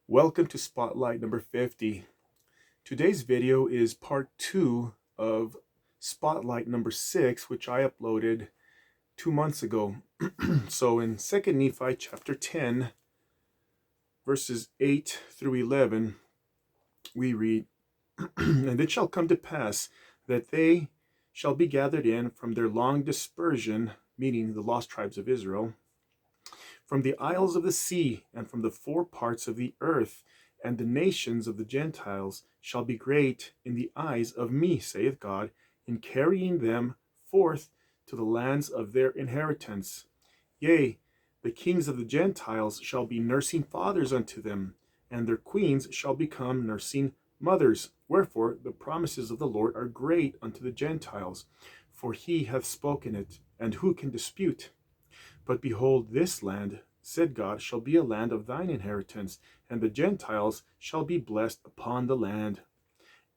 Welcome to Spotlight number 50. Today's video is part 2 of Spotlight number 6, which I uploaded 2 months ago. So in 2nd Nephi chapter 10, verses 8 through 11, we read, And it shall come to pass that they shall be gathered in from their long dispersion, meaning the lost tribes of Israel, from the isles of the sea, and from the four parts of the earth, and the nations of the Gentiles shall be great in the eyes of me, saith God, in carrying them forth to the lands of their inheritance. Yea, the kings of the Gentiles shall be nursing fathers unto them, and their queens shall become nursing mothers. Wherefore the promises of the Lord are great unto the Gentiles, for he hath spoken it, and who can dispute? But behold, this land, said God, shall be a land of thine inheritance, and the Gentiles shall be blessed upon the land.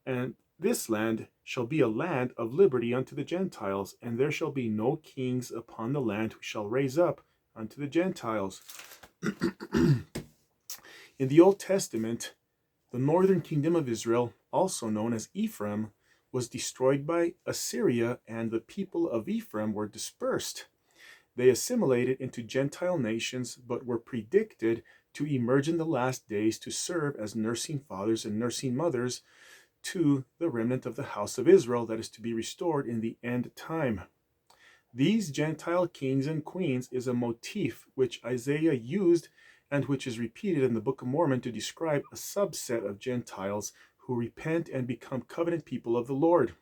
And this land shall be a land of liberty unto the Gentiles, and there shall be no kings upon the land who shall raise up unto the Gentiles. In the Old Testament, the northern kingdom of Israel, also known as Ephraim, was destroyed by Assyria, and the people of Ephraim were dispersed. They assimilated into Gentile nations, but were predicted to emerge in the last days to serve as nursing fathers and nursing mothers to the remnant of the house of Israel that is to be restored in the end time. These Gentile kings and queens is a motif which Isaiah used and which is repeated in the Book of Mormon to describe a subset of Gentiles who repent and become covenant people of the Lord.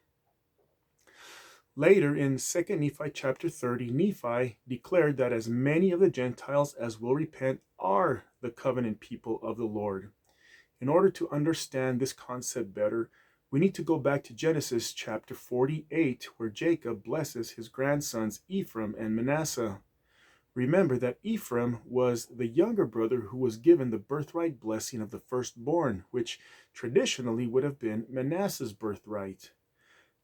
Later in 2nd Nephi chapter 30, Nephi declared that as many of the Gentiles as will repent are the covenant people of the Lord. In order to understand this concept better, we need to go back to Genesis chapter 48, where Jacob blesses his grandsons Ephraim and Manasseh. Remember that Ephraim was the younger brother who was given the birthright blessing of the firstborn, which traditionally would have been Manasseh's birthright.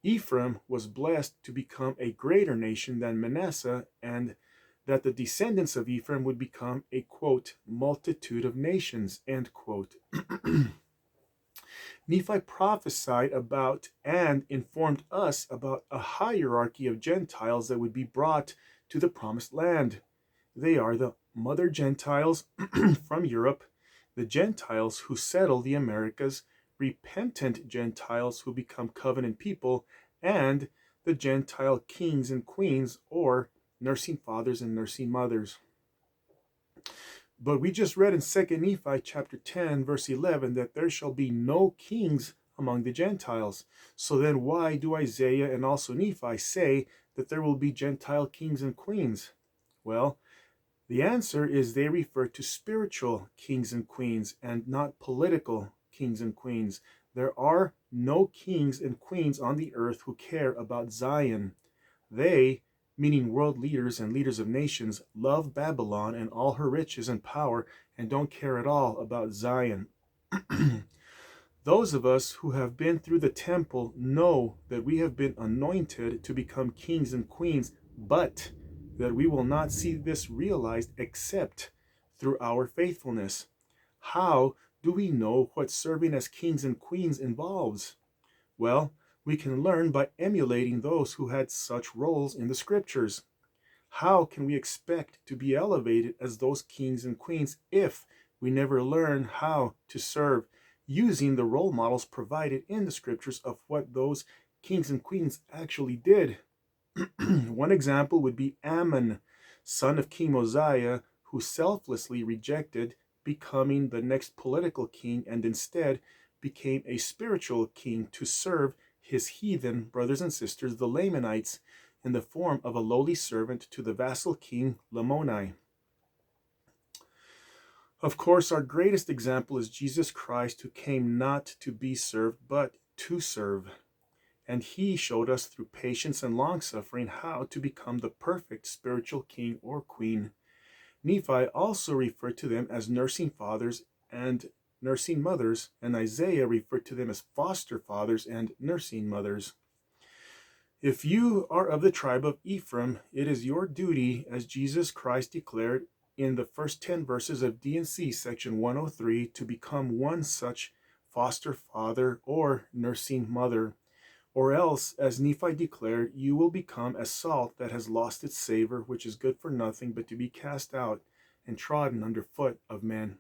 Ephraim was blessed to become a greater nation than Manasseh, and that the descendants of Ephraim would become a, quote, multitude of nations, end quote. Nephi prophesied about and informed us about a hierarchy of Gentiles that would be brought to the promised land. They are the mother Gentiles from Europe, the Gentiles who settle the Americas, repentant Gentiles who become covenant people, and the Gentile kings and queens, or nursing fathers and nursing mothers. But we just read in 2nd Nephi chapter 10, verse 11, that there shall be no kings among the Gentiles. So then why do Isaiah and also Nephi say that there will be Gentile kings and queens? Well, the answer is they refer to spiritual kings and queens and not political kings and queens. There are no kings and queens on the earth who care about Zion. They, meaning world leaders and leaders of nations, love Babylon and all her riches and power and don't care at all about Zion. Those of us who have been through the temple know that we have been anointed to become kings and queens, but that we will not see this realized except through our faithfulness. How do we know what serving as kings and queens involves? Well, we can learn by emulating those who had such roles in the scriptures. How can we expect to be elevated as those kings and queens if we never learn how to serve using the role models provided in the scriptures of what those kings and queens actually did? One example would be Ammon, son of King Mosiah, who selflessly rejected becoming the next political king and instead became a spiritual king to serve his heathen brothers and sisters, the Lamanites, in the form of a lowly servant to the vassal king Lamoni. Of course, our greatest example is Jesus Christ, who came not to be served, but to serve. And he showed us through patience and long-suffering how to become the perfect spiritual king or queen. Nephi also referred to them as nursing fathers and nursing mothers, and Isaiah referred to them as foster fathers and nursing mothers. If you are of the tribe of Ephraim, it is your duty, as Jesus Christ declared in the first 10 verses of D&C section 103 to become one such foster father or nursing mother. Or else, as Nephi declared, you will become as salt that has lost its savor, which is good for nothing but to be cast out and trodden under foot of men.